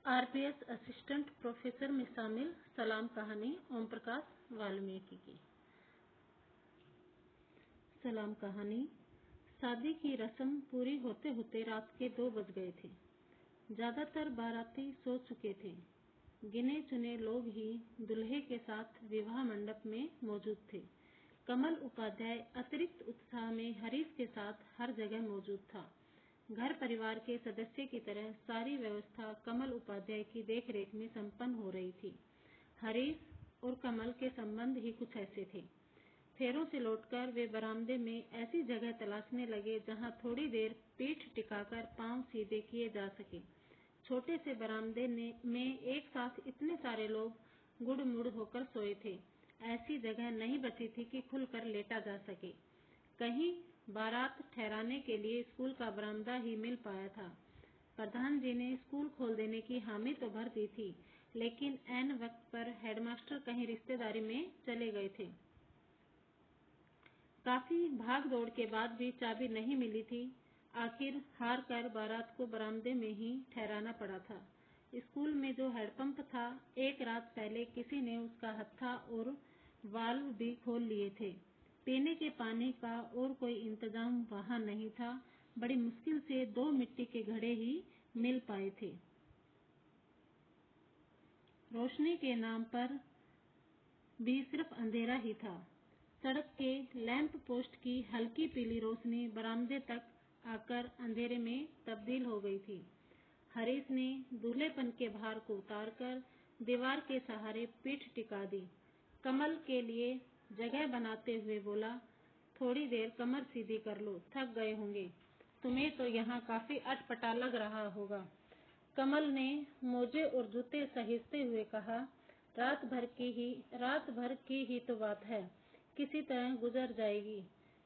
RPS assistant professor में शामिल सलाम कहानी ओम प्रकाश वाल्मीकि की। सलाम कहानी। शादी की रस्म पूरी होते होते रात के 2 बज गए थे। ज्यादातर बाराती सो चुके थे। गिने चुने लोग ही दूल्हे के साथ विवाह मंडप में मौजूद थे। कमल उपाध्याय अतिरिक्त उत्साह में हरीश के साथ हर जगह मौजूद था। घर परिवार के सदस्य की तरह सारी व्यवस्था कमल उपाध्याय की देखरेख में संपन्न हो रही थी। हरीश और कमल के संबंध ही कुछ ऐसे थे। फेरों से लौटकर वे बरामदे में ऐसी जगह तलाशने लगे जहां थोड़ी देर पीठ टिकाकर पांव सीधे किए जा सके। छोटे से बरामदे में एक साथ इतने सारे लोग गुड़मुड़ होकर सोए थे। ऐसी जगह नहीं बची थी कि खुलकर लेटा जा सके। कहीं बारात ठहराने के लिए स्कूल का बरामदा ही मिल पाया था। प्रधान जी ने स्कूल खोल देने की हामी तो भर दी थी, लेकिन ऐन वक्त पर हेडमास्टर कहीं रिश्तेदारी में चले गए थे। काफी भाग दौड़ के बाद भी चाबी नहीं मिली थी। आखिर हार कर बारात को बरामदे में ही ठहराना पड़ा था। स्कूल में जो हैंडपंप था, एक रात पहले किसी ने उसका हत्था और वाल्व भी खोल लिए थे। पीने के पानी का और कोई इंतजाम वहां नहीं था। बड़ी मुश्किल से 2 मिट्टी के घड़े ही मिल पाए थे। रोशनी के नाम पर भी सिर्फ अंधेरा ही था। सड़क के लैंप पोस्ट की हल्की पीली रोशनी बरामदे तक आकर अंधेरे में तब्दील हो गई थी। हरीश ने दूल्हेपन के भार को उतारकर दीवार के सहारे पीठ टिका दी। कमल के लिए जगह बनाते हुए बोला, थोड़ी देर कमर सीधी कर लो, थक गए होंगे। तुम्हें तो यहाँ काफी अटपटा लग रहा होगा। कमल ने मोजे और जूते सहेजते हुए कहा, रात भर की ही तो बात है, किसी तरह गुजर जाएगी।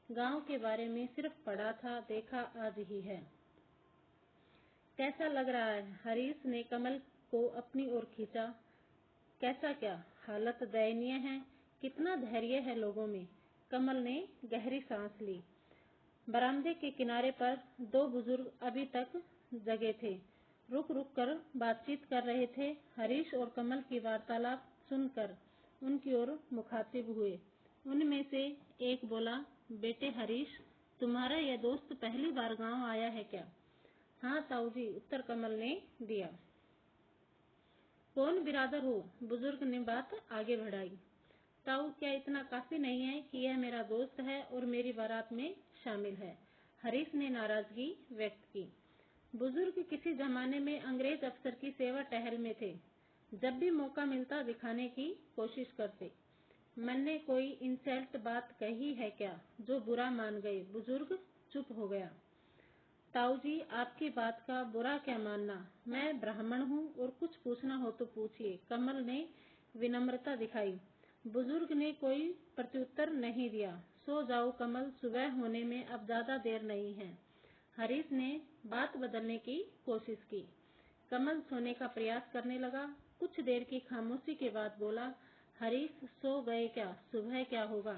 गांव के बारे में सिर्फ पढ़ा था, देखा आज ही है। कैसा लग रहा है? हरीश ने कमल को अपनी ओर खींचा। कैसा क्या? हालत दयनीय है। कितना धैर्य है लोगों में। कमल ने गहरी सांस ली। बरामदे के किनारे पर 2 बुजुर्ग अभी तक जगे थे। रुक रुक कर बातचीत कर रहे थे। हरीश और कमल की वार्तालाप सुनकर उनकी ओर मुखातिब हुए। उनमें से एक बोला, बेटे हरीश, तुम्हारा यह दोस्त पहली बार गांव आया है क्या? हाँ ताऊ जी, उत्तर कमल ने दिया। कौन बिरादर हो? बुजुर्ग ने बात आगे बढ़ाई। ताऊ, क्या इतना काफी नहीं है कि यह मेरा दोस्त है और मेरी बारात में शामिल है? हरीश ने नाराजगी व्यक्त की। बुजुर्ग किसी जमाने में अंग्रेज अफसर की सेवा टहल में थे। जब भी मौका मिलता दिखाने की कोशिश करते। मैंने कोई इंसल्ट बात कही है क्या जो बुरा मान गए? बुजुर्ग चुप हो गया। ताऊ जी, आपकी बात का बुरा क्या मानना? मैं ब्राह्मण हूँ और कुछ पूछना हो तो पूछिए। कमल ने विनम्रता दिखाई। बुजुर्ग ने कोई प्रत्युत्तर नहीं दिया। सो जाओ कमल, सुबह होने में अब ज्यादा देर नहीं है। हरीश ने बात बदलने की कोशिश की। कमल सोने का प्रयास करने लगा। कुछ देर की खामोशी के बाद बोला, हरीश सो गए क्या? सुबह क्या होगा?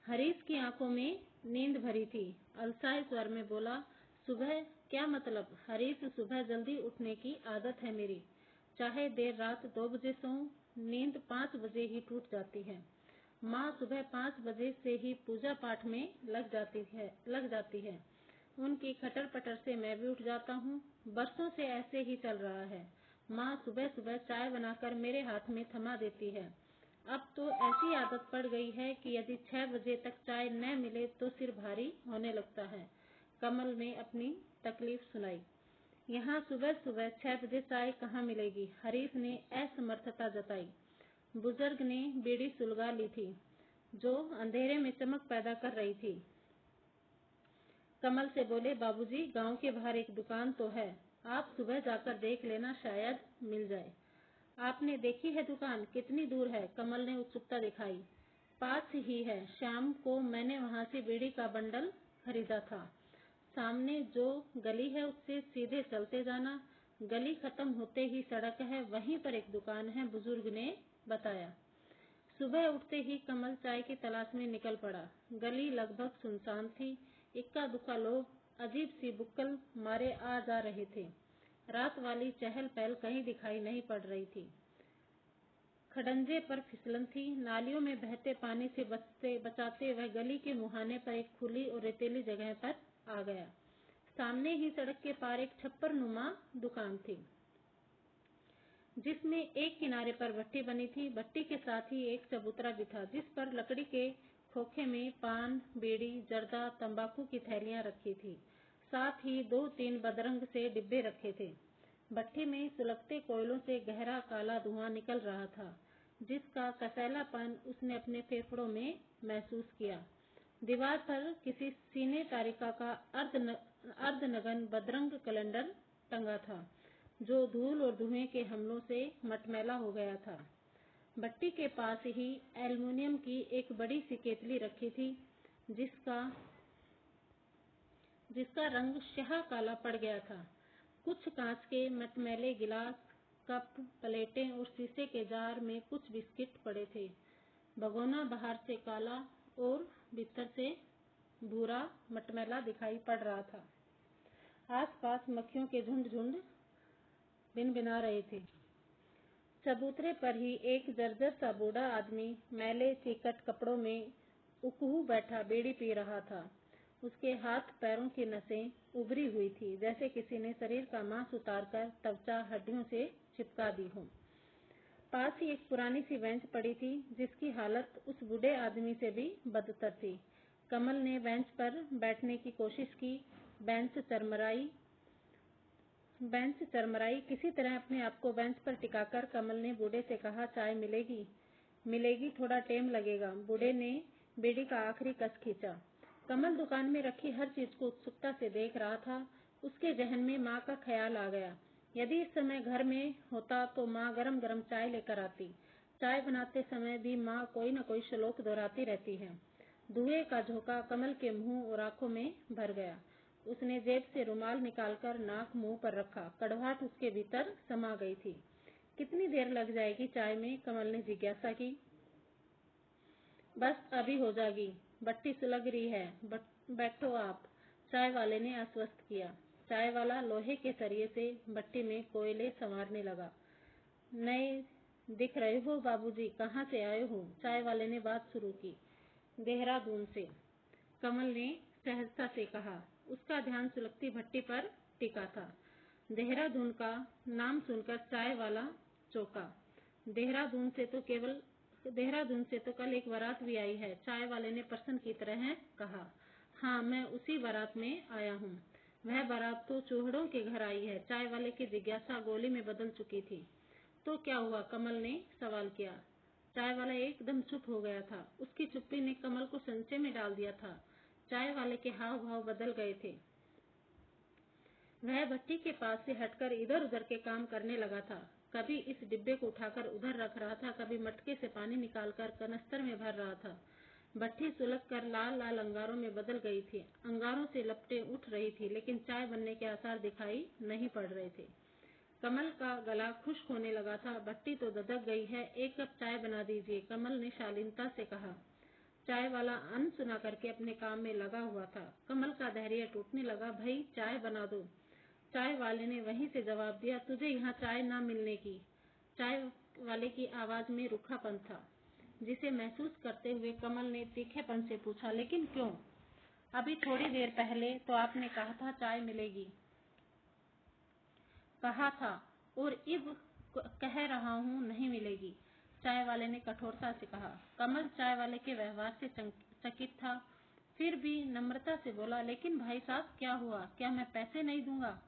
हरीश की आंखों में नींद भरी थी। अलसाए स्वर में बोला, सुबह क्या मतलब? हरीश, सुबह जल्दी उठने की आदत है मेरी। चाहे देर रात 2 बजे सोऊं, नींद 5 बजे ही टूट जाती है। माँ सुबह 5 बजे से ही पूजा पाठ में लग जाती है। उनकी खटर पटर से मैं भी उठ जाता हूँ। बरसों से ऐसे ही चल रहा है। माँ सुबह सुबह चाय बनाकर मेरे हाथ में थमा देती है। अब तो ऐसी आदत पड़ गई है कि यदि 6 बजे तक चाय न मिले तो सिर भारी होने लगता है। कमल ने अपनी तकलीफ सुनाई। यहाँ सुबह सुबह 6 बजे चाय कहाँ मिलेगी? हरीश ने असमर्थता जताई। बुजुर्ग ने बीड़ी सुलगा ली थी, जो अंधेरे में चमक पैदा कर रही थी। कमल से बोले, बाबूजी, गांव के बाहर एक दुकान तो है, आप सुबह जाकर देख लेना, शायद मिल जाए। आपने देखी है दुकान? कितनी दूर है? कमल ने उत्सुकता दिखाई। पास ही है। शाम को मैंने वहां से बीड़ी का बंडल खरीदा था। सामने जो गली है उससे सीधे चलते जाना। गली खत्म होते ही सड़क है, वहीं पर एक दुकान है, बुजुर्ग ने बताया। सुबह उठते ही कमल चाय की तलाश में निकल पड़ा। गली लगभग सुनसान थी। इक्का दुक्का लोग अजीब सी बुक्कल मारे आ जा रहे थे। रात वाली चहल पहल कहीं दिखाई नहीं पड़ रही थी। खड़ंजे पर फिसलन थी। नालियों में बहते पानी से बचाते वह गली के मुहाने पर एक खुली और रेतीली जगह पर आ गया। सामने ही सड़क के पार एक छप्पर नुमा दुकान थी, जिसमें एक किनारे पर भट्टी बनी थी। भट्टी के साथ ही एक चबूतरा भी था, जिस पर लकड़ी के खोखे में पान, बीड़ी, जर्दा, तंबाकू की थैलियां रखी थी। साथ ही 2-3 बदरंग से डिब्बे रखे थे। भट्टी में सुलगते कोयलों से गहरा काला धुआं निकल रहा था, जिसका कसैलापन उसने अपने फेफड़ों में महसूस किया। दीवार पर किसी सीने तारिका का अर्धनग्न बदरंग कैलेंडर टंगा था, जो धूल और धुएं के हमलों से मटमैला हो गया था। भट्टी के पास ही एल्युमिनियम की एक बड़ी सी केतली रखी थी, जिसका रंग स्याह काला पड़ गया था। कुछ कांच के मटमैले गिलास, कप, प्लेटें और शीशे के जार में कुछ बिस्किट पड़े थे। भगोना बाहर से काला और भीतर से भूरा मटमैला दिखाई पड़ रहा था। आसपास मक्खियों के झुंड भिनभिना रहे थे। चबूतरे पर ही एक जर्जर सा बूढ़ा आदमी मैले चीकट कपड़ों में उकहू बैठा बीड़ी पी रहा था। उसके हाथ पैरों की नसें उभरी हुई थी, जैसे किसी ने शरीर का मांस उतारकर त्वचा हड्डियों से चिपका दी हो। पास ही एक पुरानी सी बेंच पड़ी थी, जिसकी हालत उस बूढ़े आदमी से भी बदतर थी। कमल ने बेंच पर बैठने की कोशिश की। बेंच चरमराई। किसी तरह अपने आप को बेंच पर टिकाकर कमल ने बूढ़े से कहा, चाय मिलेगी? मिलेगी, थोड़ा टाइम लगेगा। बूढ़े ने बीड़ी का आखिरी कस खींचा। कमल दुकान में रखी हर चीज को उत्सुकता से देख रहा था। उसके जहन में माँ का ख्याल आ गया। यदि इस समय घर में होता तो माँ गरम गरम चाय लेकर आती। चाय बनाते समय भी माँ कोई न कोई श्लोक दोहराती रहती है। धुएं का झोंका कमल के मुंह और आंखों में भर गया। उसने जेब से रुमाल निकालकर नाक मुंह पर रखा। कड़वाहट उसके भीतर समा गई थी। कितनी देर लग जाएगी चाय में? कमल ने जिज्ञासा की। बस अभी हो जाएगी, भट्टी सुलग रही है। बैठो आप, चाय वाले ने आश्वस्त किया। चाय वाला लोहे के सरिये से भट्टी में कोयले संवारने लगा। नए दिख रहे हो बाबूजी, कहाँ से आए हो? चाय वाले ने बात शुरू की। देहरादून से, कमल ने सहजता से कहा। उसका ध्यान सुलगती भट्टी पर टिका था। देहरादून का नाम सुनकर चाय वाला चौंका। देहरादून से तो कल एक बारात भी आई है, चाय वाले ने प्रश्न की तरह कहा। हाँ, मैं उसी बारात में आया हूँ। वह बारात तो चूहड़ों के घर आई है। चाय वाले की जिज्ञासा गोली में बदल चुकी थी। तो क्या हुआ? कमल ने सवाल किया। चाय वाला एकदम चुप हो गया था। उसकी चुप्पी ने कमल को संशय में डाल दिया था। चाय वाले के हाव भाव बदल गए थे। वह भट्टी के पास से हटकर इधर उधर के काम करने लगा था। कभी इस डिब्बे को उठाकर उधर रख रहा था, कभी मटके से पानी निकालकर कनस्तर में भर रहा था। भट्टी सुलग कर लाल लाल अंगारों में बदल गई थी। अंगारों से लपटें उठ रही थी, लेकिन चाय बनने के आसार दिखाई नहीं पड़ रहे थे। कमल का गला खुश्क होने लगा था। भट्टी तो धधक गई है, 1 कप चाय बना दीजिए, कमल ने शालीनता से कहा। चाय वाला अनसुना करके अपने काम में लगा हुआ था। कमल का धैर्य टूटने लगा। भाई, चाय बना दो। चाय वाले ने वहीं से जवाब दिया। तुझे यहाँ चाय ना मिलने की। चाय वाले की आवाज में रूखापन था, जिसे महसूस करते हुए कमल ने तीखेपन से पूछा, लेकिन क्यों? अभी थोड़ी देर पहले तो आपने कहा था चाय मिलेगी। कहा था, और अब कह रहा हूँ नहीं मिलेगी, चाय वाले ने कठोरता से कहा। कमल चाय वाले के व्यवहार से चकित था, फिर भी नम्रता से बोला, लेकिन भाई साहब क्या हुआ? क्या मैं पैसे नहीं दूंगा?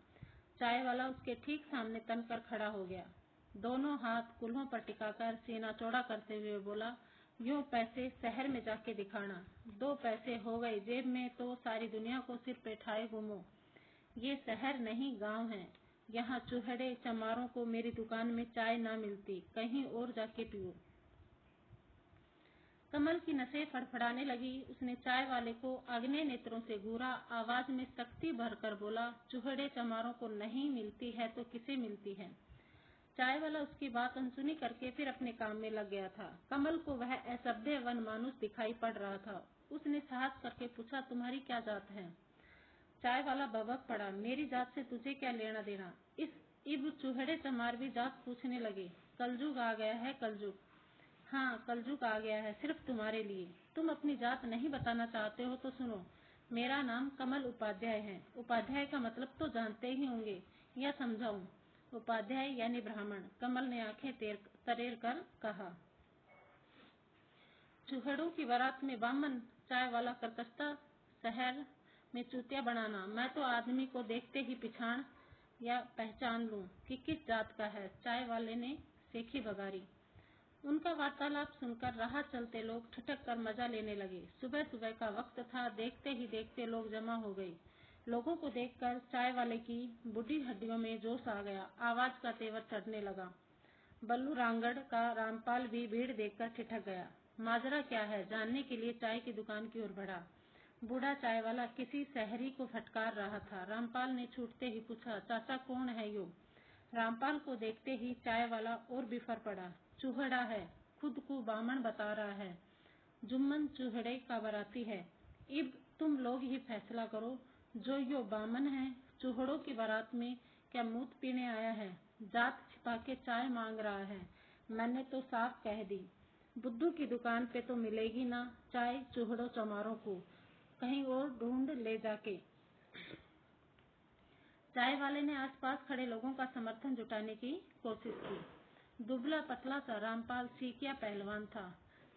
चाय वाला उसके ठीक सामने तनकर खड़ा हो गया। दोनों हाथ कुल्हों पर टिकाकर सीना चौड़ा करते हुए बोला, यूं पैसे शहर में जाके दिखाना। 2 पैसे हो गए जेब में तो सारी दुनिया को सिर पे ठाए घूमो। ये शहर नहीं, गांव है। यहाँ चूहड़े चमारों को मेरी दुकान में चाय ना मिलती, कहीं और जाके पियो। कमल की नसें फड़फड़ाने लगी। उसने चाय वाले को आग्नेय नेत्रों से घूरा। आवाज में सख्ती भरकर बोला, चूहड़े चमारों को नहीं मिलती है तो किसे मिलती है? चाय वाला उसकी बात अनसुनी करके फिर अपने काम में लग गया था। कमल को वह असभ्य वनमानुष दिखाई पड़ रहा था। उसने साहस करके पूछा, तुम्हारी क्या जात है? चाय वाला भभक पड़ा। मेरी जात से तुझे क्या लेना देना? इस इब चूहड़े चमार भी जात पूछने लगे, कलजुग आ गया है कलजुग। हाँ, कलजुग आ गया है, सिर्फ तुम्हारे लिए। तुम अपनी जात नहीं बताना चाहते हो तो सुनो, मेरा नाम कमल उपाध्याय है। उपाध्याय का मतलब तो जानते ही होंगे, या समझाऊं? उपाध्याय यानी ब्राह्मण। कमल ने आंखें तरेर कर कहा। चूहड़ों की बारात में बामन, चाय वाला करकसता शहर में चूतिया बनाना। मैं तो आदमी को देखते ही पिछाड़ या पहचान लूं कि किस जात का है। चाय वाले ने सेखी बगारी। उनका वार्तालाप सुनकर राह चलते लोग ठिठक कर मजा लेने लगे। सुबह सुबह का वक्त था, देखते ही देखते लोग जमा हो गए। लोगों को देखकर चाय वाले की बुढ़ी हड्डियों में जोश आ गया, आवाज का तेवर चढ़ने लगा। बल्लू रांगड़ का रामपाल भी भीड़ देखकर ठिठक गया। माजरा क्या है जानने के लिए चाय की दुकान की ओर बढ़ा। बूढ़ा चाय वाला किसी शहरी को फटकार रहा था। रामपाल ने छूटते ही पूछा, चाचा कौन है यो? रामपाल को देखते ही चाय वाला और बिफर पड़ा। चूहड़ा है, खुद को बामण बता रहा है। जुम्मन चूहड़े का बाराती है। इब तुम लोग ही फैसला करो, जो यो बामन है चूहड़ों की बारात में क्या मूत पीने आया है? जात छिपा के चाय मांग रहा है। मैंने तो साफ कह दी, बुद्धू की दुकान पे तो मिलेगी ना चाय चूहड़ों चमारों को, कहीं और ढूंढ ले जाके। चाय वाले ने आसपास खड़े लोगों का समर्थन जुटाने की कोशिश की। दुबला पतला सा रामपाल सीकिया पहलवान था।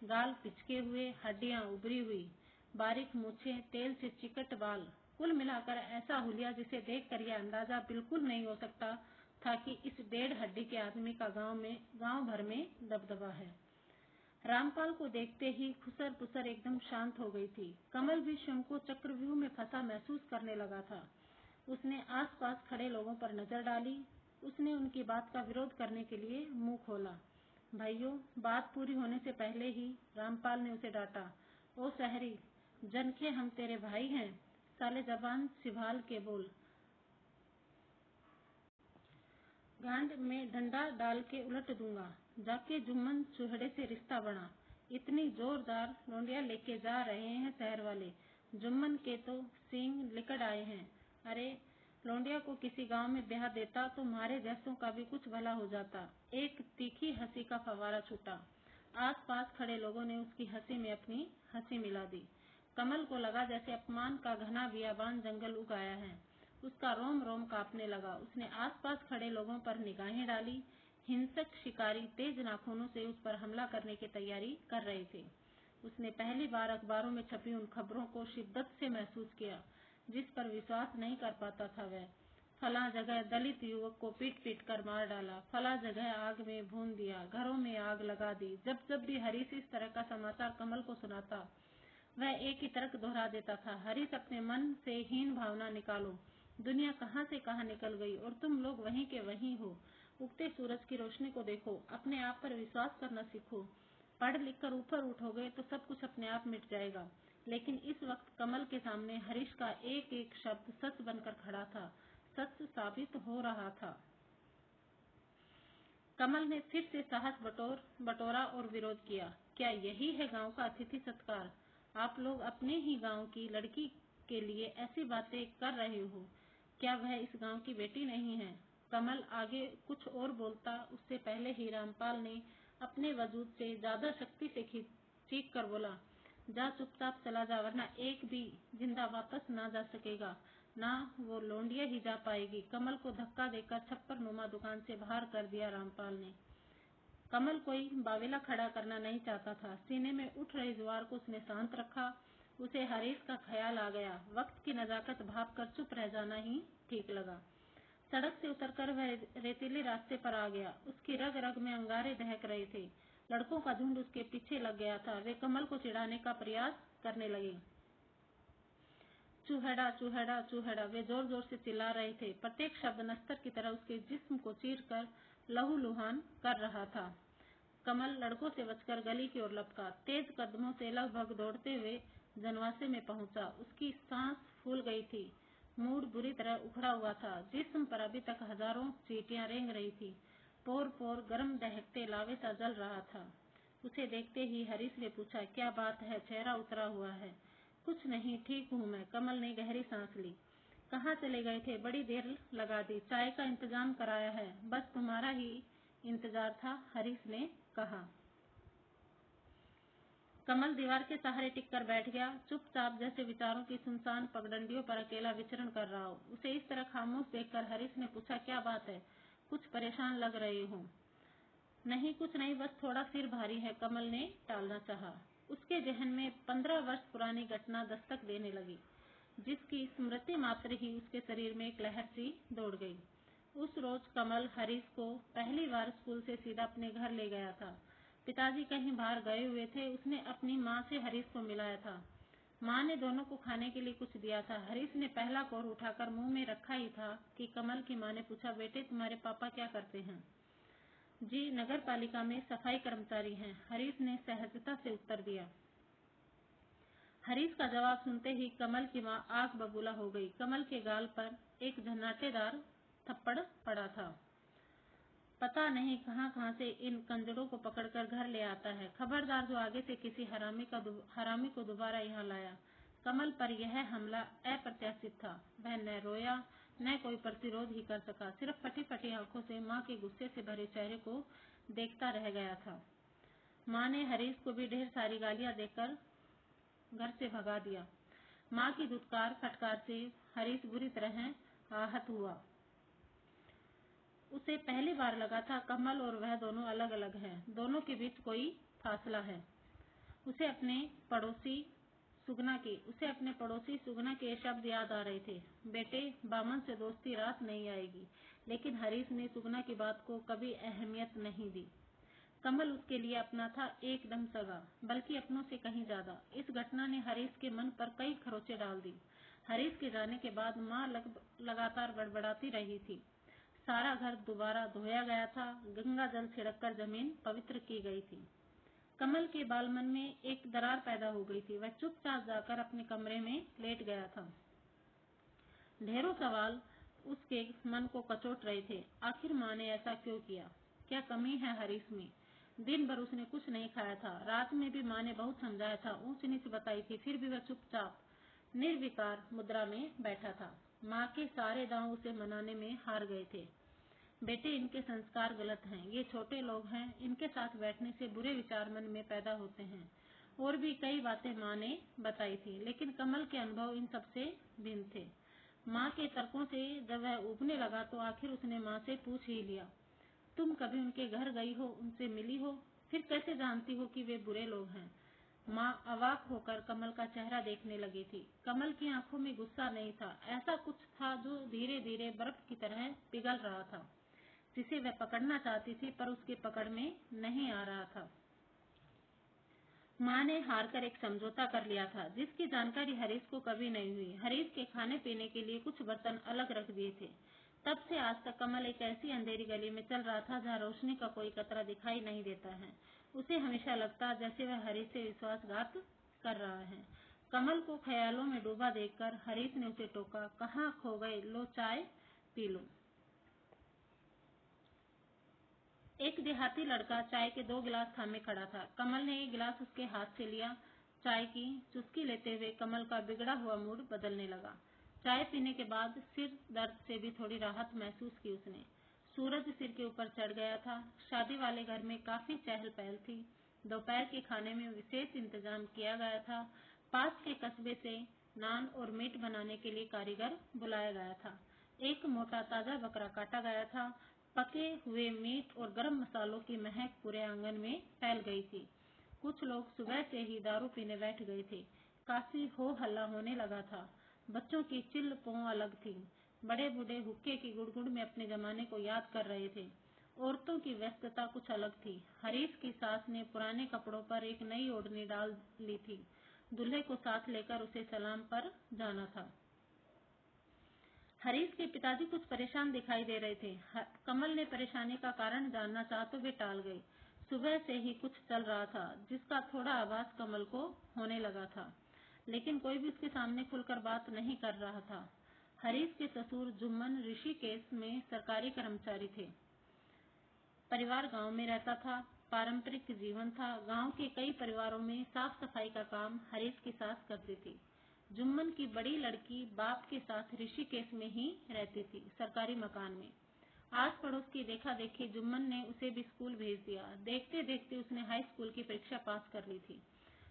गाल पिचके हुए, हड्डियां उभरी हुई, बारीक मूछें, तेल से चिकट बाल, कुल मिलाकर ऐसा हुलिया जिसे देखकर यह अंदाजा बिल्कुल नहीं हो सकता था कि इस 1.5 हड्डी के आदमी का गांव भर में दबदबा है। रामपाल को देखते ही खुसर पुसर एकदम शांत हो गई थी। कमल भी स्वयं को चक्रव्यूह में फंसा महसूस करने लगा था। उसने आसपास खड़े लोगों पर नजर डाली। उसने उनकी बात का विरोध करने के लिए मुंह खोला। भाइयों, बात पूरी होने से पहले ही रामपाल ने उसे डांटा। ओ शहरी, जनके हम तेरे भाई हैं, साले जबान संभाल के बोल। गांड में डंडा डाल के उलट दूंगा। जाके जुम्मन चूहड़े से रिश्ता बना। इतनी जोरदार लौंडिया लेके जा रहे हैं शहर वाले, जुम्मन के तो सींग लिकड़ आए हैं। अरे, लौंडिया को किसी गांव में ब्याह देता तो मारे जैसों का भी कुछ भला हो जाता। एक तीखी हंसी का फव्वारा छूटा। आसपास खड़े लोगों ने उसकी हंसी में अपनी हंसी मिला दी। कमल को लगा जैसे अपमान का घना बियाबान जंगल उग आया है। उसका रोम रोम कांपने लगा। उसने आसपास खड़े लोगों पर निगाहें डाली। हिंसक शिकारी तेज नाखूनों से उस पर हमला करने की तैयारी कर रहे थे। उसने पहली बार अखबारों में छपी उन खबरों को शिद्दत से महसूस किया जिस पर विश्वास नहीं कर पाता था वह। फला जगह दलित युवक को पीट पीट कर मार डाला, फला जगह आग में भून दिया, घरों में आग लगा दी। जब जब भी हरीश इस तरह का समाचार कमल को सुनाता, वह एक ही तर्क दोहरा देता था, हरीश अपने मन से हीन भावना निकालो। दुनिया कहाँ से कहाँ निकल गई और तुम लोग वहीं के वहीं हो। उगते सूरज की रोशनी को देखो, अपने आप पर विश्वास करना सीखो। पढ़ लिख कर ऊपर उठोगे तो सब कुछ अपने आप मिट जाएगा। लेकिन इस वक्त कमल के सामने हरीश का एक एक शब्द सच बनकर खड़ा था, सच साबित हो रहा था। कमल ने फिर से साहस बटोरा और विरोध किया। क्या यही है गांव का अतिथि सत्कार? आप लोग अपने ही गांव की लड़की के लिए ऐसी बातें कर रहे हो? क्या वह इस गांव की बेटी नहीं है? कमल आगे कुछ और बोलता उससे पहले ही रामपाल ने अपने वजूद से ज्यादा शक्ति से चीख कर बोला, जा चुपचाप चला जा, वरना एक भी जिंदा वापस ना जा सकेगा, ना वो लौंडिया ही जा पाएगी। कमल को धक्का देकर छप्पर नुमा दुकान से बाहर कर दिया रामपाल ने। कमल कोई बावेला खड़ा करना नहीं चाहता था। सीने में उठ रही ज्वार को उसने शांत रखा। उसे हरीश का ख्याल आ गया। वक्त की नजाकत भाप कर चुप रह जाना ही ठीक लगा। सड़क से उतरकर वह रेतीले रास्ते पर आ गया। उसकी रग रग में अंगारे दहक रहे थे। लड़कों का झुंड उसके पीछे लग गया था। वे कमल को चिढ़ाने का प्रयास करने लगे। चूहड़ा चूहड़ा चूहड़ा, वे जोर जोर से चिल्ला रहे थे। प्रत्येक शब्द नस्तर की तरह उसके जिस्म को चीरकर लहूलुहान कर रहा था। कमल लड़कों से बचकर गली की ओर लपका। तेज कदमों से लगभग दौड़ते हुए जनवासे में पहुंचा। उसकी सांस फूल गई थी। मूड बुरी तरह उखड़ा हुआ था। जिस्म पर अभी तक हजारों चींटियां रेंग रही थी। पोर पोर गर्म दहकते लावे सा जल रहा था। उसे देखते ही हरीश ने पूछा, क्या बात है? चेहरा उतरा हुआ है। कुछ नहीं, ठीक हूँ मैं। कमल ने गहरी सांस ली। कहाँ चले गए थे? बड़ी देर लगा दी। चाय का इंतजाम कराया है, बस तुम्हारा ही इंतजार था, हरीश ने कहा। कमल दीवार के सहारे टिककर बैठ गया, चुपचाप, जैसे विचारों की सुनसान पगडंडियों पर अकेला विचरण कर रहा हो। उसे इस तरह खामोश देखकर हरीश ने पूछा, क्या बात है? कुछ परेशान लग रहे हो? नहीं, कुछ नहीं, बस थोड़ा सिर भारी है, कमल ने टालना चाहा। उसके जहन में 15 वर्ष पुरानी घटना दस्तक देने लगी, जिसकी स्मृति मात्र ही उसके शरीर में एक लहर सी दौड़ गई। उस रोज कमल हरीश को पहली बार स्कूल से सीधा अपने घर ले गया था। पिताजी कहीं बाहर गए हुए थे। उसने अपनी माँ से हरीश को मिलाया था। माँ ने दोनों को खाने के लिए कुछ दिया था। हरीश ने पहला कौर उठाकर मुंह में रखा ही था कि कमल की माँ ने पूछा, बेटे तुम्हारे पापा क्या करते हैं? जी, नगर पालिका में सफाई कर्मचारी हैं, हरीश ने सहजता से उत्तर दिया। हरीश का जवाब सुनते ही कमल की माँ आग बबूला हो गई। कमल के गाल पर एक झन्नाटेदार थप्पड़ पड़ा था। पता नहीं कहां से इन कंजरों को पकड़कर घर ले आता है। खबरदार, जो आगे से किसी हरामी को दोबारा यहाँ लाया। कमल पर यह हमला अप्रत्याशित था। वह न रोया न कोई प्रतिरोध ही कर सका, सिर्फ फटी फटी आंखों से माँ के गुस्से से भरे चेहरे को देखता रह गया था। माँ ने हरीश को भी ढेर सारी गालियां देकर घर से भगा दिया। माँ की धुतकार फटकार से हरीश बुरी तरह आहत हुआ। उसे पहली बार लगा था कमल और वह दोनों अलग अलग हैं, दोनों के बीच कोई फासला है। उसे अपने पड़ोसी सुगना के शब्द याद आ रहे थे, बेटे बामन से दोस्ती रात नहीं आएगी। लेकिन हरीश ने सुगना की बात को कभी अहमियत नहीं दी। कमल उसके लिए अपना था, एकदम सगा, बल्कि अपनों से कहीं ज्यादा। इस घटना ने हरीश के मन पर कई खरोंचें डाल दी। हरीश के जाने के बाद माँ लगातार बड़बड़ाती रही थी। सारा घर दोबारा धोया गया था, गंगा जल छिड़ककर जमीन पवित्र की गई थी। कमल के बालमन में एक दरार पैदा हो गई थी। वह चुपचाप जाकर अपने कमरे में लेट गया था। ढेरों सवाल उसके मन को कचोट रहे थे। आखिर माँ ने ऐसा क्यों किया? क्या कमी है हरीश में? दिन भर उसने कुछ नहीं खाया था। रात में भी माँ ने बहुत समझाया था, ऊंच नीच बताई थी, फिर भी वह चुपचाप निर्विकार मुद्रा में बैठा था। माँ के सारे दांव उसे मनाने में हार गए थे। बेटे, इनके संस्कार गलत हैं, ये छोटे लोग हैं, इनके साथ बैठने से बुरे विचार मन में पैदा होते हैं। और भी कई बातें माँ ने बताई थी, लेकिन कमल के अनुभव इन सबसे भिन्न थे। माँ के तर्कों से जब वह उबने लगा तो आखिर उसने माँ से पूछ ही लिया, तुम कभी उनके घर गई हो, उनसे मिली हो? फिर कैसे जानती हो कि वे बुरे लोग हैं? माँ अवाक होकर कमल का चेहरा देखने लगी थी। कमल की आंखों में गुस्सा नहीं था, ऐसा कुछ था जो धीरे धीरे बर्फ की तरह पिघल रहा था, जिसे वह पकड़ना चाहती थी पर उसके पकड़ में नहीं आ रहा था। माँ ने हारकर एक समझौता कर लिया था, जिसकी जानकारी हरीश को कभी नहीं हुई। हरीश के खाने पीने के लिए कुछ बर्तन अलग रख दिए थे। तब से आज तक कमल एक ऐसी अंधेरी गली में चल रहा था जहाँ रोशनी का कोई कतरा दिखाई नहीं देता है। उसे हमेशा लगता जैसे वह हरीश से विश्वासघात कर रहा है। कमल को ख्यालों में डूबा देखकर हरीश ने उसे टोका, कहाँ खो गए? लो चाय पी लो। एक देहाती लड़का चाय के 2 गिलास थामे खड़ा था। कमल ने एक गिलास उसके हाथ से लिया। चाय की चुस्की लेते हुए कमल का बिगड़ा हुआ मूड बदलने लगा। चाय पीने के बाद सिर दर्द से भी थोड़ी राहत महसूस की उसने। सूरज सिर के ऊपर चढ़ गया था। शादी वाले घर में काफी चहल पहल थी। दोपहर के खाने में विशेष इंतजाम किया गया था। पास के कस्बे से नान और मीट बनाने के लिए कारीगर बुलाया गया था। एक मोटा ताजा बकरा काटा गया था। पके हुए मीट और गरम मसालों की महक पूरे आंगन में फैल गई थी। कुछ लोग सुबह से ही दारू पीने बैठ गए थे। काफी हो हल्ला होने लगा था। बच्चों की चिल्ल पौ अलग थी। बड़े बूढ़े हुक्के की गुड़गुड़ में अपने जमाने को याद कर रहे थे। औरतों की व्यस्तता कुछ अलग थी। हरीश की सास ने पुराने कपड़ों पर एक नई ओढ़नी डाल ली थी। दूल्हे को साथ लेकर उसे सलाम पर जाना था। हरीश के पिताजी कुछ परेशान दिखाई दे रहे थे। कमल ने परेशानी का कारण जानना चाहा तो वे टाल गए। सुबह से ही कुछ चल रहा था, जिसका थोड़ा आभास कमल को होने लगा था, लेकिन कोई भी उसके सामने खुलकर बात नहीं कर रहा था। हरीश के ससुर जुम्मन ऋषिकेश में सरकारी कर्मचारी थे। परिवार गांव में रहता था। पारंपरिक जीवन था। गांव के कई परिवारों में साफ सफाई का काम हरीश की सास करती थी। जुम्मन की बड़ी लड़की बाप के साथ ऋषिकेश में ही रहती थी, सरकारी मकान में। आस पड़ोस की देखा देखी जुम्मन ने उसे भी स्कूल भेज दिया। देखते देखते उसने हाई स्कूल की परीक्षा पास कर ली थी।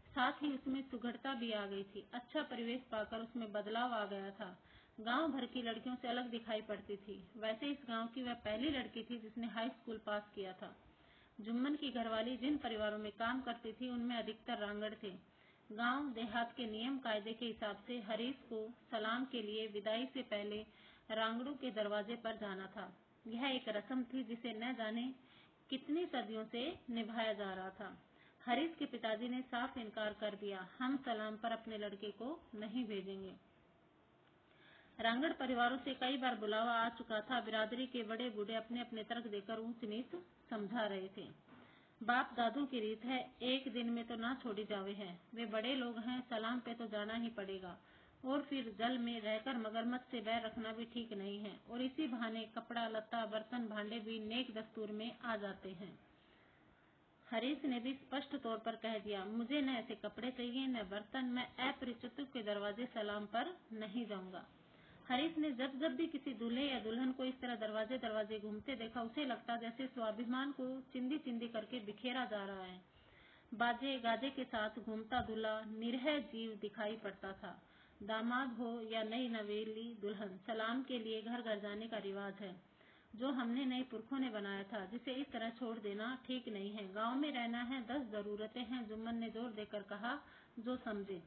साथ ही उसमें सुघड़ता भी आ गई थी। अच्छा परिवेश पाकर उसमें बदलाव आ गया था। गांव भर की लड़कियों से अलग दिखाई पड़ती थी। वैसे इस गांव की वह पहली लड़की थी जिसने हाई स्कूल पास किया था। जुम्मन की घरवाली जिन परिवारों में काम करती थी उनमें अधिकतर रांगड़ थे। गांव देहात के नियम कायदे के हिसाब से हरीश को सलाम के लिए विदाई से पहले रांगड़ों के दरवाजे पर जाना था। यह एक रस्म थी जिसे न जाने कितनी सदियों से निभाया जा रहा था। हरीश के पिताजी ने साफ इनकार कर दिया, हम सलाम पर अपने लड़के को नहीं भेजेंगे। रांगड़ परिवारों से कई बार बुलावा आ चुका था। बिरादरी के बड़े बूढ़े अपने अपने तर्क देकर ऊंच नीच समझा रहे थे। बाप दादों की रीत है, एक दिन में तो ना छोड़ी जावे है। वे बड़े लोग हैं, सलाम पे तो जाना ही पड़ेगा। और फिर जल में रहकर मगरमच्छ से बैर रखना भी ठीक नहीं है। और इसी बहाने कपड़ा लत्ता बर्तन भांडे भी नेक दस्तूर में आ जाते हैं। हरीश ने भी स्पष्ट तौर पर कह दिया, मुझे न ऐसे कपड़े चाहिए न बर्तन, मैं अपरिचितों के दरवाजे सलाम पर नहीं जाऊंगा। हरीश ने जब जब भी किसी दूल्हे या दुल्हन को इस तरह दरवाजे दरवाजे घूमते देखा, उसे लगता जैसे स्वाभिमान को चिंदी चिंदी करके बिखेरा जा रहा है। बाजे गाजे के साथ घूमता दूल्हा निरह जीव दिखाई पड़ता था। दामाद हो या नई नवेली दुल्हन, सलाम के लिए घर घर जाने का रिवाज है, जो हमने नए पुरखों ने बनाया था, जिसे इस तरह छोड़ देना ठीक नहीं है। गांव में रहना है, 10 जरूरतें हैं, जुम्मन ने जोर देकर कहा, जो समझे।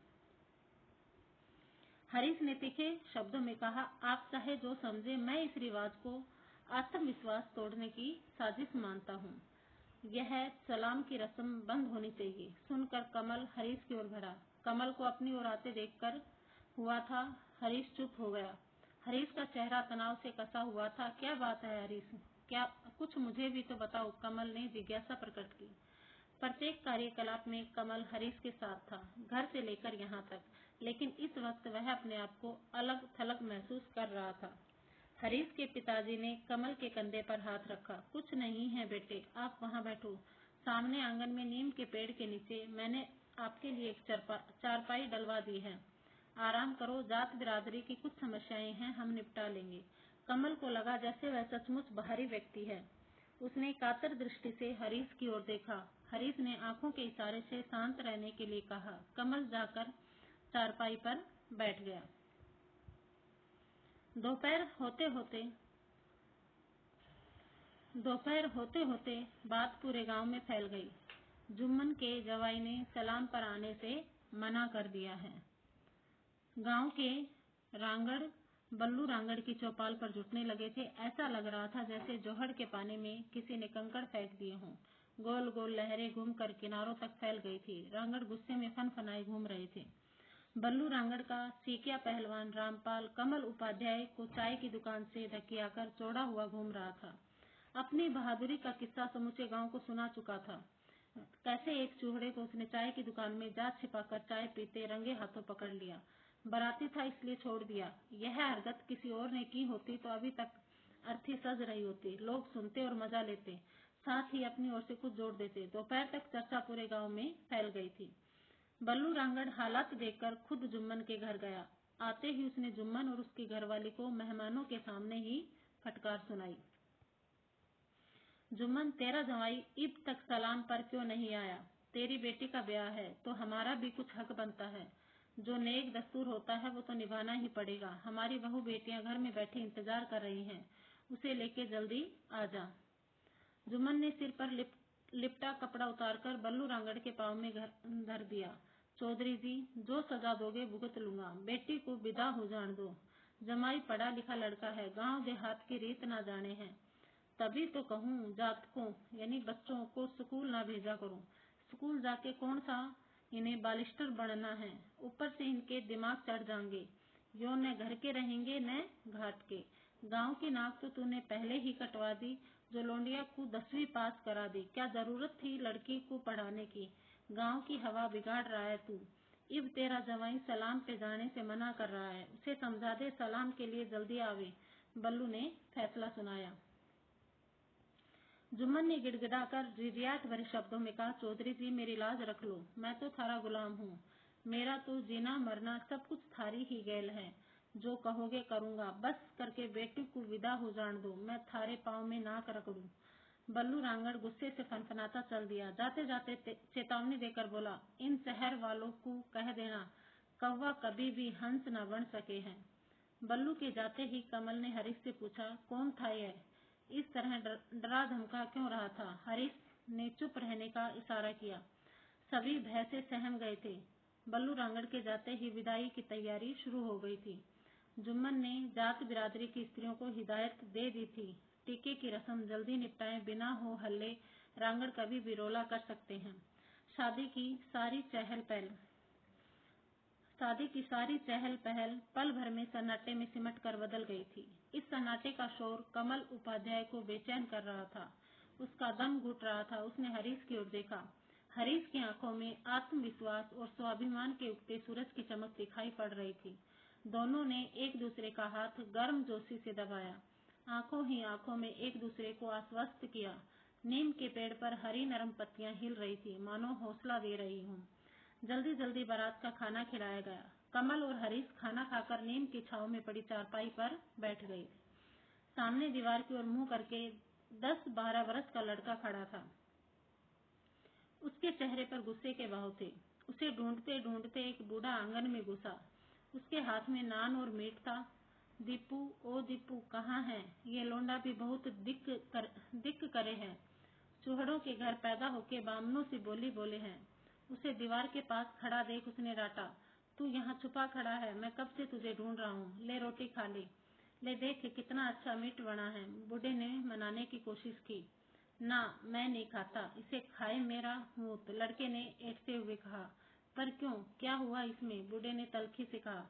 हरीश ने तीखे शब्दों में कहा, आप चाहे जो समझे, मैं इस रिवाज को आत्मविश्वास तोड़ने की साजिश मानता हूँ। यह सलाम की रस्म बंद होनी चाहिए। सुनकर कमल हरीश की ओर बढ़ा। कमल को अपनी ओर आते देखकर हुआ था, हरीश चुप हो गया। हरीश का चेहरा तनाव से कसा हुआ था। क्या बात है हरीश, क्या कुछ मुझे भी तो बताओ, कमल ने जिज्ञासा प्रकट की। प्रत्येक कार्यकलाप में कमल हरीश के साथ था, घर से लेकर यहाँ तक, लेकिन इस वक्त वह अपने आप को अलग थलग महसूस कर रहा था। हरीश के पिताजी ने कमल के कंधे पर हाथ रखा। कुछ नहीं है बेटे, आप वहाँ बैठो। सामने आंगन में नीम के पेड़ के नीचे मैंने आपके लिए एक चारपाई डलवा दी है। आराम करो, जात बिरादरी की कुछ समस्याएं हैं, हम निपटा लेंगे। कमल को लगा जैसे वह सचमुच बाहरी व्यक्ति है। उसने कातर दृष्टि से हरीश की ओर देखा। हरीश ने आंखों के इशारे से शांत रहने के लिए कहा। कमल जाकर चारपाई पर बैठ गया। दोपहर होते होते बात पूरे गांव में फैल गई। जुम्मन के जवाई ने सलाम पर आने से मना कर दिया है। गांव के रांगड़ बल्लू रांगड़ की चौपाल पर जुटने लगे थे। ऐसा लग रहा था जैसे जोहड़ के पानी में किसी ने कंकड़ फेंक दिए हों। गोल गोल लहरें घूमकर किनारों तक फैल गई थी। रांगड़ गुस्से में फनफनाए घूम रहे थे। बल्लू रांगड़ का सीकिया पहलवान रामपाल कमल उपाध्याय को चाय की दुकान से धकियाकर चौड़ा हुआ घूम रहा था। अपनी बहादुरी का किस्सा समूचे गांव को सुना चुका था। कैसे एक चूहड़े को उसने चाय की दुकान में जात छिपाकर चाय पीते रंगे हाथों पकड़ लिया। बराती था इसलिए छोड़ दिया। यह हरकत किसी और ने की होती तो अभी तक अर्थी सज रही होती, लोग सुनते और मजा लेते, साथ ही अपनी ओर से कुछ जोड़ देते। दोपहर तक चर्चा पूरे गांव में फैल गई थी। बल्लू रांगड़ हालात देखकर खुद जुम्मन के घर गया। आते ही उसने जुम्मन और उसकी घरवाली को मेहमानों के सामने ही फटकार सुनाई। जुम्मन, तेरा जवाई अब तक सलाम पर क्यों नहीं आया? तेरी बेटी का ब्याह है तो हमारा भी कुछ हक बनता है। जो नेक दस्तूर होता है वो तो निभाना ही पड़ेगा। हमारी बहू बेटियां घर में बैठी इंतजार कर रही हैं, उसे लेके जल्दी आ जा। जुम्मन ने सिर पर लिपटा कपड़ा उतारकर बल्लू रांगड़ के पांव में धर दिया। चौधरी जी, जो सजा दोगे भुगत लूंगा, बेटी को विदा हो जान दो। जमाई पढ़ा लिखा लड़का है, गांव देहात की रीत ना जाने हैं। तभी तो कहूँ जातकों यानी बच्चों को स्कूल ना भेजा करो। स्कूल जाके कौन सा इन्हें बालिस्टर बनना है, ऊपर से इनके दिमाग चढ़ जाएंगे। यो न घर के रहेंगे न घाट के। गांव की नाक तो तूने पहले ही कटवा दी, जो लोंडिया को 10वीं पास करा दी। क्या जरूरत थी लड़की को पढ़ाने की? गांव की हवा बिगाड़ रहा है तू। इब तेरा जवाई सलाम पे जाने से मना कर रहा है, उसे समझा दे सलाम के लिए जल्दी आवे। बल्लू ने फैसला सुनाया। जुम्मन ने गिड़गिड़ाकर रिरियात भरे शब्दों में कहा, चौधरी जी मेरी लाज रख लो, मैं तो थारा गुलाम हूँ। मेरा तो जीना मरना सब कुछ थारी ही गैल है। जो कहोगे करूंगा, बस करके बेटी को विदा हो जान दो, मैं थारे पाँव में नाक रगड़ूं। बल्लू रांगड़ गुस्से से फनफनाता चल दिया। जाते जाते चेतावनी देकर बोला, इन शहर वालों को कह देना कौवा कभी भी हंस न बन सके हैं। बल्लू के जाते ही कमल ने हरीश से पूछा, कौन था यह? इस तरह डरा धमका क्यों रहा था? हरीश ने चुप रहने का इशारा किया। सभी भय से सहम गए थे। बल्लू रांगड़ के जाते ही विदाई की तैयारी शुरू हो गई थी। जुम्मन ने जात बिरादरी की स्त्रियों को हिदायत दे दी थी, टीके की रस्म जल्दी निपटाएं, बिना हो हल्ले रांगड़ कभी भी रोला कर सकते हैं। शादी की सारी चहल पहल पल भर में सन्नाटे में सिमट कर बदल गई थी। इस सन्नाटे का शोर कमल उपाध्याय को बेचैन कर रहा था। उसका दम घुट रहा था। उसने हरीश की ओर देखा। हरीश की आंखों में आत्मविश्वास और स्वाभिमान के उगते सूरज की चमक दिखाई पड़ रही थी। दोनों ने एक दूसरे का हाथ गर्मजोशी से दबाया, आंखों ही आंखों में एक दूसरे को आश्वस्त किया। नीम के पेड़ पर हरी नरम पत्तियां हिल रही थी, मानो हौसला दे रही हूँ। जल्दी जल्दी बारात का खाना खिलाया गया। कमल और हरीश खाना खाकर नीम की छांव में पड़ी चारपाई पर बैठ गए। सामने दीवार की ओर मुंह करके 10-12 वर्ष का लड़का खड़ा था। उसके चेहरे पर गुस्से के भाव थे। उसे ढूंढते ढूंढते एक बूढ़ा आंगन में घुसा। उसके हाथ में नान और मीट था। दीपू, ओ दीपू, कहाँ है? ये लोंडा भी बहुत दिक करे है। चूहड़ों के घर पैदा होके बामनों से बोली बोले हैं। उसे दीवार के पास खड़ा देख उसने डांटा, तू यहाँ छुपा खड़ा है, मैं कब से तुझे ढूंढ रहा हूँ। ले रोटी खा ले देख कितना अच्छा मीट बना है। बूढ़े ने मनाने की कोशिश की। ना, मैं नहीं खाता, इसे खाए मेरा मूत, लड़के ने ऐठते हुए कहा। पर क्यों, क्या हुआ इसमें? बूढ़े ने तल्खी से कहा।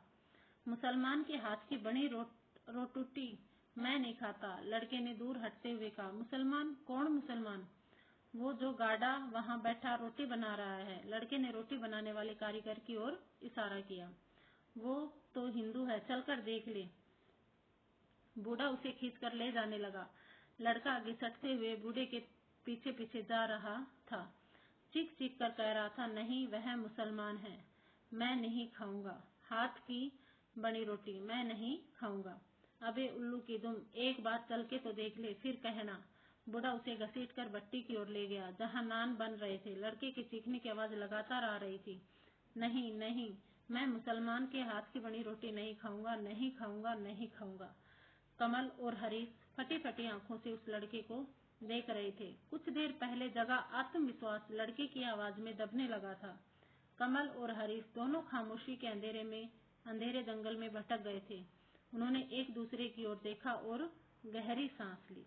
मुसलमान के हाथ की बनी रोटूटी मैं नहीं खाता, लड़के ने दूर हटते हुए कहा। मुसलमान? कौन मुसलमान? वो जो गाड़ा वहाँ बैठा रोटी बना रहा है। लड़के ने रोटी बनाने वाले कारीगर की ओर इशारा किया। वो तो हिंदू है, चलकर देख ले। बूढ़ा उसे खींचकर ले जाने लगा। लड़का घिसटते हुए बूढ़े के पीछे पीछे जा रहा था। चीख चीख कर कह रहा था, नहीं, वह मुसलमान है, मैं नहीं खाऊंगा। हाथ की बनी रोटी मैं नहीं खाऊंगा। अबे उल्लू की दुम, एक बार चल के तो देख ले, फिर कहना। बूढ़ा उसे घसीटकर भट्टी की ओर ले गया, जहां नान बन रहे थे। लड़के की चीखने की आवाज लगातार आ रही थी। नहीं नहीं, मैं मुसलमान के हाथ की बनी रोटी नहीं खाऊंगा, नहीं खाऊंगा, नहीं खाऊंगा। कमल और हरीश फटी फटी आंखों से उस लड़के को देख रहे थे। कुछ देर पहले जगा आत्मविश्वास लड़के की आवाज में दबने लगा था। कमल और हरीश दोनों खामोशी के अंधेरे जंगल में भटक गए थे। उन्होंने एक दूसरे की ओर देखा और गहरी सांस ली।